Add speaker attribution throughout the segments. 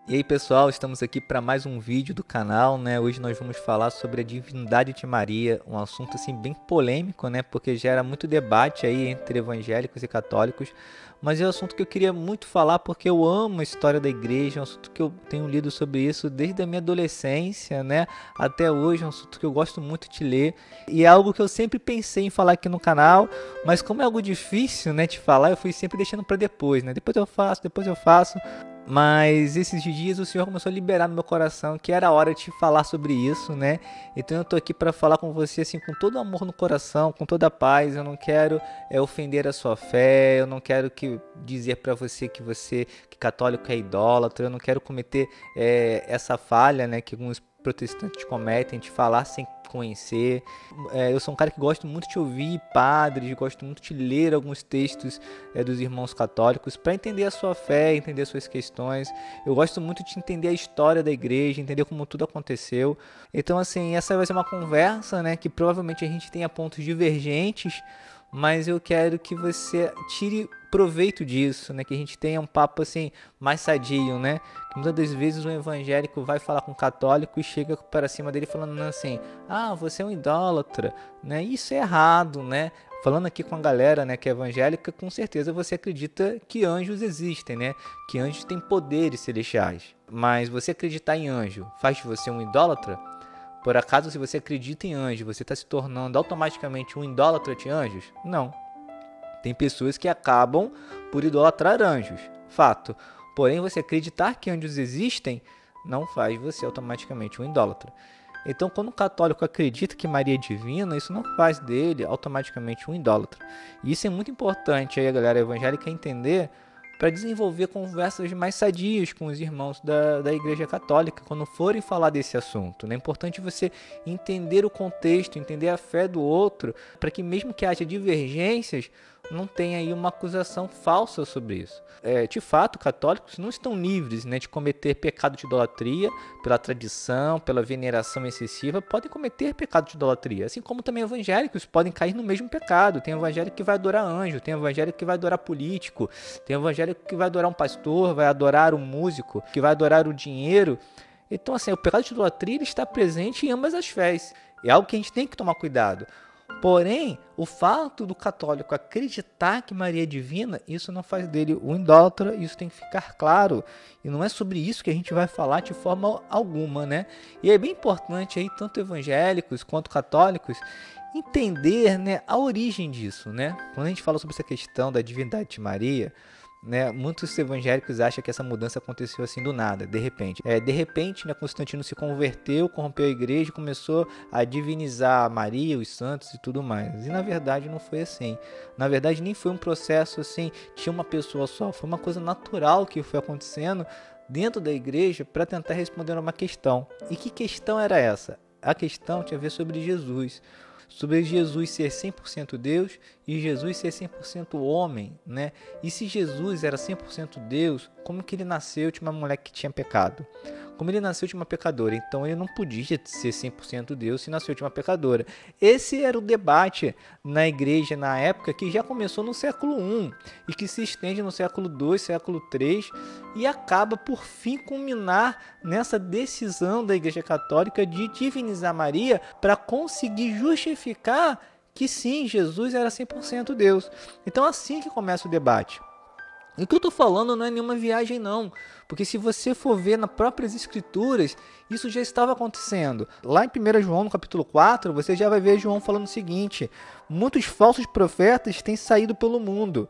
Speaker 1: E aí pessoal, estamos aqui para mais um vídeo do canal, né? Hoje nós vamos falar sobre a divindade de Maria, um assunto assim bem polêmico, né? Porque gera muito debate aí entre evangélicos e católicos, mas é um assunto que eu queria muito falar porque eu amo a história da igreja, é um assunto que eu tenho lido sobre isso desde a minha adolescência, né? Até hoje, é um assunto que eu gosto muito de ler e é algo que eu sempre pensei em falar aqui no canal, mas como é algo difícil, né, de falar, eu fui sempre deixando para depois, né? Depois eu faço. Mas esses dias o Senhor começou a liberar no meu coração que era hora de falar sobre isso, né? Então eu tô aqui para falar com você assim com todo amor no coração, com toda a paz. Eu não quero ofender a sua fé, eu não quero que dizer para você que católico é idólatra, eu não quero cometer essa falha, né, que alguns protestantes cometem de falar sem conhecer. Eu sou um cara que gosto muito de ouvir padres, gosto muito de ler alguns textos dos irmãos católicos para entender a sua fé, entender suas questões. Eu gosto muito de entender a história da igreja, entender como tudo aconteceu. Então, assim, essa vai ser uma conversa, né, que provavelmente a gente tenha pontos divergentes, mas eu quero que você tire proveito disso, né? Que a gente tenha um papo assim mais sadio, né? Que muitas das vezes um evangélico vai falar com um católico e chega para cima dele falando assim: "Ah, você é um idólatra", né? Isso é errado, né? Falando aqui com a galera, né, que é evangélica, com certeza você acredita que anjos existem, né? Que anjos têm poderes celestiais. Mas você acreditar em anjo faz de você um idólatra? Por acaso, se você acredita em anjo, você está se tornando automaticamente um idólatra de anjos? Não. Tem pessoas que acabam por idolatrar anjos, fato. Porém, você acreditar que anjos existem não faz você automaticamente um idólatra. Então, quando o católico acredita que Maria é divina, isso não faz dele automaticamente um idólatra. E isso é muito importante aí a galera evangélica entender para desenvolver conversas mais sadias com os irmãos da Igreja Católica quando forem falar desse assunto. É importante você entender o contexto, entender a fé do outro, para que mesmo que haja divergências, não tenha aí uma acusação falsa sobre isso. De fato, católicos não estão livres, né, de cometer pecado de idolatria pela tradição, pela veneração excessiva, podem cometer pecado de idolatria, assim como também evangélicos podem cair no mesmo pecado. Tem evangélico que vai adorar anjo, tem evangélico que vai adorar político, tem evangélico que vai adorar um pastor, vai adorar um músico, que vai adorar o dinheiro. Então, assim, o pecado de idolatria ele está presente em ambas as fés. É algo que a gente tem que tomar cuidado. Porém, o fato do católico acreditar que Maria é divina, isso não faz dele um idólatra, isso tem que ficar claro. E não é sobre isso que a gente vai falar de forma alguma, né? E é bem importante aí, tanto evangélicos quanto católicos, entender, né, a origem disso, né? Quando a gente fala sobre essa questão da divindade de Maria, né, muitos evangélicos acham que essa mudança aconteceu assim do nada, de repente. De repente, né, Constantino se converteu, corrompeu a igreja e começou a divinizar Maria, os santos e tudo mais. E na verdade não foi assim. Na verdade nem foi um processo assim, tinha uma pessoa só, foi uma coisa natural que foi acontecendo dentro da igreja para tentar responder uma questão. E que questão era essa? A questão tinha a ver sobre Jesus. Sobre Jesus ser 100% Deus e Jesus ser 100% homem, né? E se Jesus era 100% Deus, como que ele nasceu de uma mulher que tinha pecado? Como ele nasceu de uma pecadora, então ele não podia ser 100% Deus se nasceu de uma pecadora. Esse era o debate na igreja na época, que já começou no século I e que se estende no século II, século III e acaba por fim culminar nessa decisão da igreja católica de divinizar Maria para conseguir justificar que sim, Jesus era 100% Deus. Então assim que começa o debate. E o que eu estou falando não é nenhuma viagem não, porque se você for ver nas próprias escrituras, isso já estava acontecendo. Lá em 1 João, no capítulo 4, você já vai ver João falando o seguinte: muitos falsos profetas têm saído pelo mundo.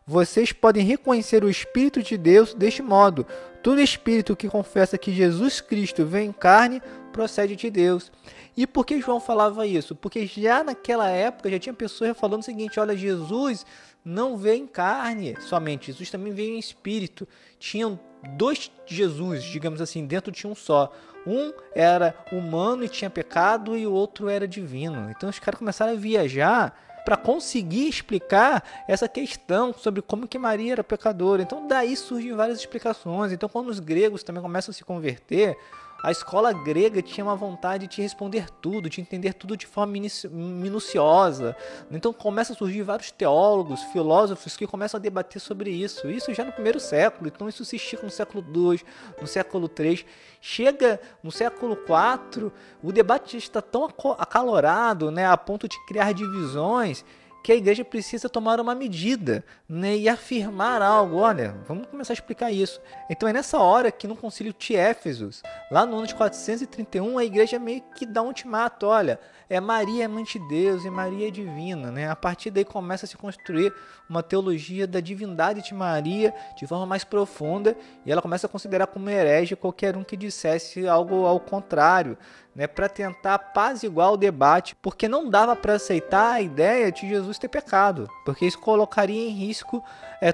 Speaker 1: Vocês podem reconhecer o Espírito de Deus deste modo: todo espírito que confessa que Jesus Cristo veio em carne procede de Deus. E por que João falava isso? Porque já naquela época já tinha pessoas falando o seguinte: olha, Jesus não veio em carne somente, Jesus também veio em espírito. Tinham dois Jesus, digamos assim, dentro de um só. Um era humano e tinha pecado, e o outro era divino. Então os caras começaram a viajar para conseguir explicar essa questão sobre como que Maria era pecadora. Então daí surgem várias explicações. Então quando os gregos também começam a se converter, A escola grega tinha uma vontade de te responder tudo, de entender tudo de forma minuciosa. Então começam a surgir vários teólogos, filósofos que começam a debater sobre isso. Isso já no primeiro século, então isso se estica no século II, no século III. Chega no século IV, o debate já está tão acalorado, né, a ponto de criar divisões, que a igreja precisa tomar uma medida, né, e afirmar algo. Olha, vamos começar a explicar isso. Então é nessa hora que no concílio de Éfesos, lá no ano de 431, a igreja meio que dá um ultimato. Olha, Maria é mãe de Deus e Maria é divina, né? A partir daí começa a se construir uma teologia da divindade de Maria de forma mais profunda, e ela começa a considerar como herege qualquer um que dissesse algo ao contrário, né, para tentar apaziguar o debate, porque não dava para aceitar a ideia de Jesus ter pecado, porque isso colocaria em risco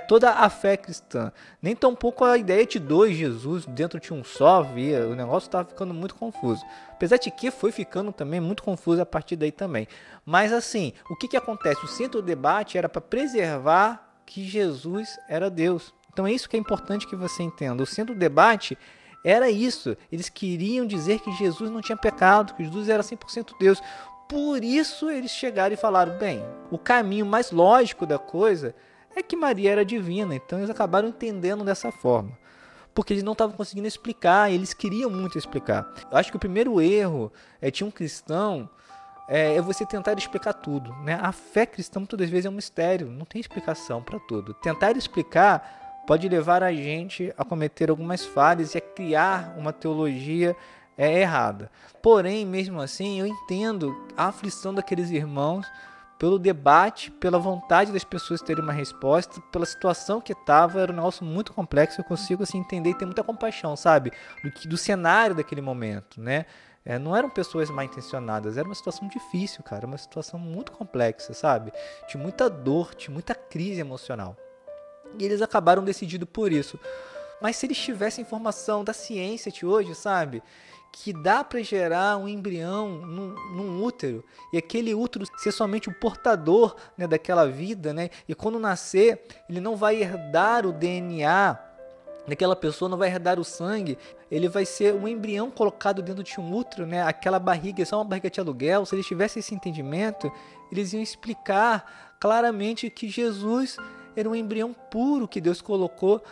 Speaker 1: toda a fé cristã. Nem tampouco a ideia de dois Jesus dentro de um só, o negócio estava ficando muito confuso. Apesar de que foi ficando também muito confuso a partir daí também. Mas assim, o que acontece? O centro do debate era para preservar que Jesus era Deus. Então é isso que é importante que você entenda. O centro do debate era isso. Eles queriam dizer que Jesus não tinha pecado, que Jesus era 100% Deus. Por isso eles chegaram e falaram, bem, o caminho mais lógico da coisa é que Maria era divina. Então eles acabaram entendendo dessa forma, porque eles não estavam conseguindo explicar, eles queriam muito explicar. Eu acho que o primeiro erro de um cristão é você tentar explicar tudo, né? A fé cristã muitas das vezes é um mistério, não tem explicação para tudo. Tentar explicar pode levar a gente a cometer algumas falhas e a criar uma teologia errada. Porém, mesmo assim, eu entendo a aflição daqueles irmãos pelo debate, pela vontade das pessoas terem uma resposta, pela situação que estava. Era um negócio muito complexo. Eu consigo assim, entender e ter muita compaixão, sabe? Do cenário daquele momento, né? Não eram pessoas mal intencionadas, era uma situação difícil, cara, uma situação muito complexa, sabe? De muita dor, de muita crise emocional. E eles acabaram decidindo por isso. Mas se eles tivessem informação da ciência de hoje, sabe? Que dá para gerar um embrião num útero, e aquele útero ser somente o portador, né, daquela vida, né? E quando nascer, ele não vai herdar o DNA daquela pessoa, não vai herdar o sangue, ele vai ser um embrião colocado dentro de um útero, né? Aquela barriga é só uma barriga de aluguel. Se eles tivessem esse entendimento, eles iam explicar claramente que Jesus era um embrião puro que Deus colocou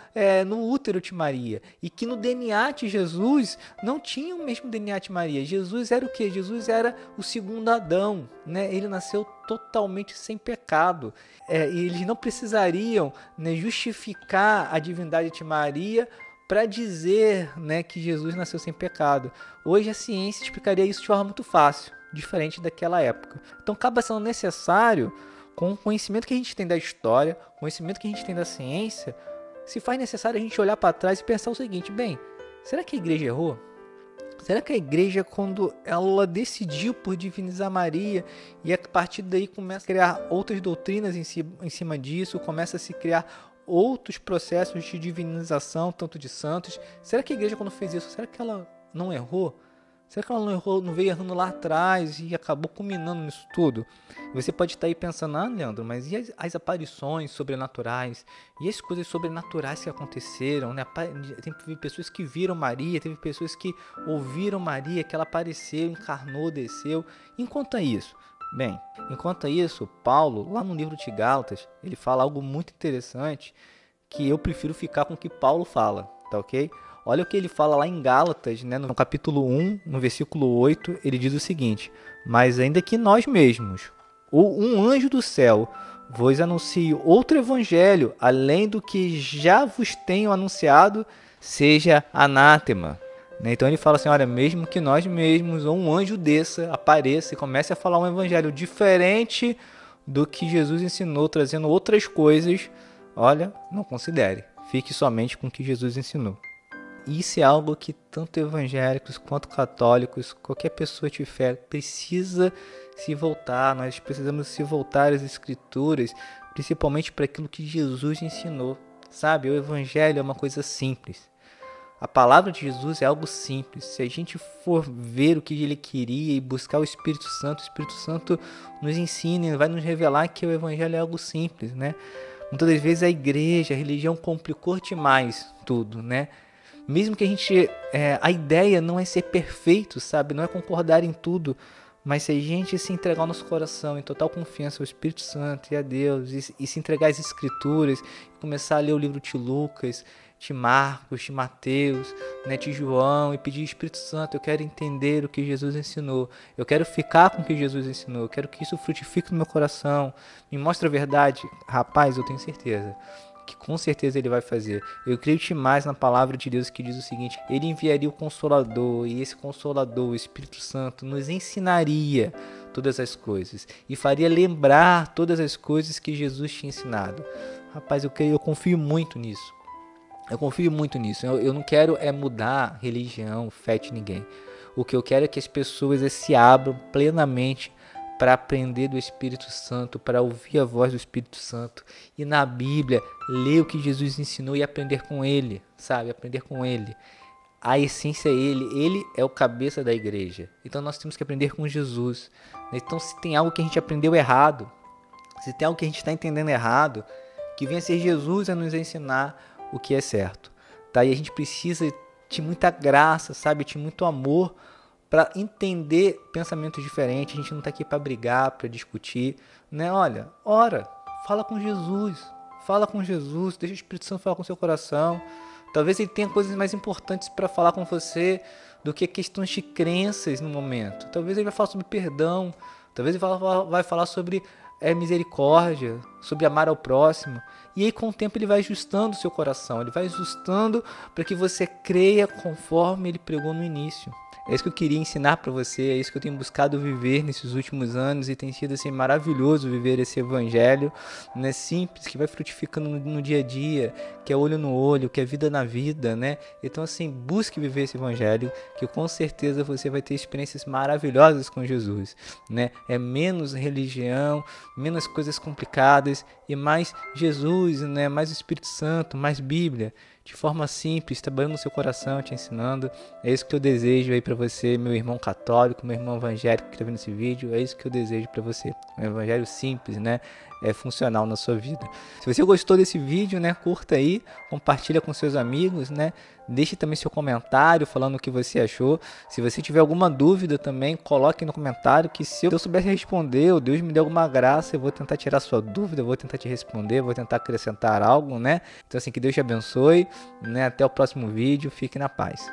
Speaker 1: no útero de Maria, e que no DNA de Jesus não tinha o mesmo DNA de Maria. Jesus era o quê? Jesus era o segundo Adão, né? Ele nasceu totalmente sem pecado, e eles não precisariam, né, justificar a divindade de Maria para dizer, né, que Jesus nasceu sem pecado. Hoje a ciência explicaria isso de forma muito fácil, diferente daquela época. Então acaba sendo necessário, com o conhecimento que a gente tem da história, o conhecimento que a gente tem da ciência, se faz necessário a gente olhar para trás e pensar o seguinte, bem, será que a igreja errou? Será que a igreja, quando ela decidiu por divinizar Maria, e a partir daí começa a criar outras doutrinas em cima disso, começa a se criar outros processos de divinização, tanto de santos, será que a igreja, quando fez isso, será que ela não errou? Será que ela não errou, não veio errando lá atrás e acabou culminando nisso tudo? Você pode estar aí pensando, Leandro, mas e as aparições sobrenaturais? E as coisas sobrenaturais que aconteceram, né? Teve pessoas que viram Maria, teve pessoas que ouviram Maria, que ela apareceu, encarnou, desceu. Enquanto isso, Paulo, lá no livro de Gálatas, ele fala algo muito interessante, que eu prefiro ficar com o que Paulo fala, tá ok? Olha o que ele fala lá em Gálatas, né, no capítulo 1, no versículo 8, ele diz o seguinte: mas ainda que nós mesmos, ou um anjo do céu, vos anuncie outro evangelho, além do que já vos tenho anunciado, seja anátema. Então ele fala assim, olha, mesmo que nós mesmos, ou um anjo apareça e comece a falar um evangelho diferente do que Jesus ensinou, trazendo outras coisas, olha, não considere, fique somente com o que Jesus ensinou. Isso é algo que tanto evangélicos quanto católicos, qualquer pessoa de fé precisa se voltar. Nós precisamos se voltar às escrituras, principalmente para aquilo que Jesus ensinou. Sabe, o evangelho é uma coisa simples. A palavra de Jesus é algo simples. Se a gente for ver o que ele queria e buscar o Espírito Santo nos ensina, vai nos revelar que o evangelho é algo simples, né? Muitas das vezes a igreja, a religião complicou demais tudo, né? Mesmo que a ideia não é ser perfeito, sabe? Não é concordar em tudo, mas se a gente se entregar ao nosso coração em total confiança ao Espírito Santo e a Deus, e se entregar às Escrituras, e começar a ler o livro de Lucas, de Marcos, de Mateus, né, de João, e pedir: Espírito Santo, eu quero entender o que Jesus ensinou, eu quero ficar com o que Jesus ensinou, eu quero que isso frutifique no meu coração, me mostre a verdade. Rapaz, eu tenho certeza que com certeza ele vai fazer. Eu creio mais na palavra de Deus, que diz o seguinte: ele enviaria o Consolador, e esse Consolador, o Espírito Santo, nos ensinaria todas as coisas e faria lembrar todas as coisas que Jesus tinha ensinado. Rapaz, eu confio muito nisso. Eu confio muito nisso. Eu não quero mudar religião, fé de ninguém. O que eu quero é que as pessoas se abram plenamente para aprender do Espírito Santo, para ouvir a voz do Espírito Santo, e na Bíblia ler o que Jesus ensinou e aprender com ele, sabe? Aprender com ele. A essência é ele é o cabeça da igreja. Então nós temos que aprender com Jesus. Então, se tem algo que a gente aprendeu errado, se tem algo que a gente está entendendo errado, que venha ser Jesus a nos ensinar o que é certo, tá? E a gente precisa de muita graça, sabe? De muito amor para entender pensamentos diferentes. A gente não está aqui para brigar, para discutir, né? Olha, ora, fala com Jesus, deixa o Espírito Santo falar com o seu coração. Talvez ele tenha coisas mais importantes para falar com você do que questões de crenças no momento. Talvez ele vai falar sobre perdão, talvez ele vai falar sobre misericórdia, sobre amar ao próximo. E aí, com o tempo, ele vai ajustando o seu coração, ele vai ajustando para que você creia conforme ele pregou no início. É isso que eu queria ensinar para você, é isso que eu tenho buscado viver nesses últimos anos, e tem sido assim maravilhoso viver esse evangelho, né, simples, que vai frutificando no dia a dia, que é olho no olho, que é vida na vida, né? Então, assim, busque viver esse evangelho, que com certeza você vai ter experiências maravilhosas com Jesus, né? É menos religião, menos coisas complicadas e mais Jesus, né? Mais o Espírito Santo, mais Bíblia, de forma simples, trabalhando no seu coração, te ensinando. É isso que eu desejo aí para você, meu irmão católico, meu irmão evangélico que está vendo esse vídeo. É isso que eu desejo para você. Um evangelho simples, né? É funcional na sua vida. Se você gostou desse vídeo, né, curta aí, compartilha com seus amigos, né? Deixe também seu comentário falando o que você achou. Se você tiver alguma dúvida também, coloque no comentário, que se eu souber responder, ou Deus me dê alguma graça, eu vou tentar tirar sua dúvida, eu vou tentar te responder, vou tentar acrescentar algo, né? Então, assim, que Deus te abençoe, né? Até o próximo vídeo, fique na paz.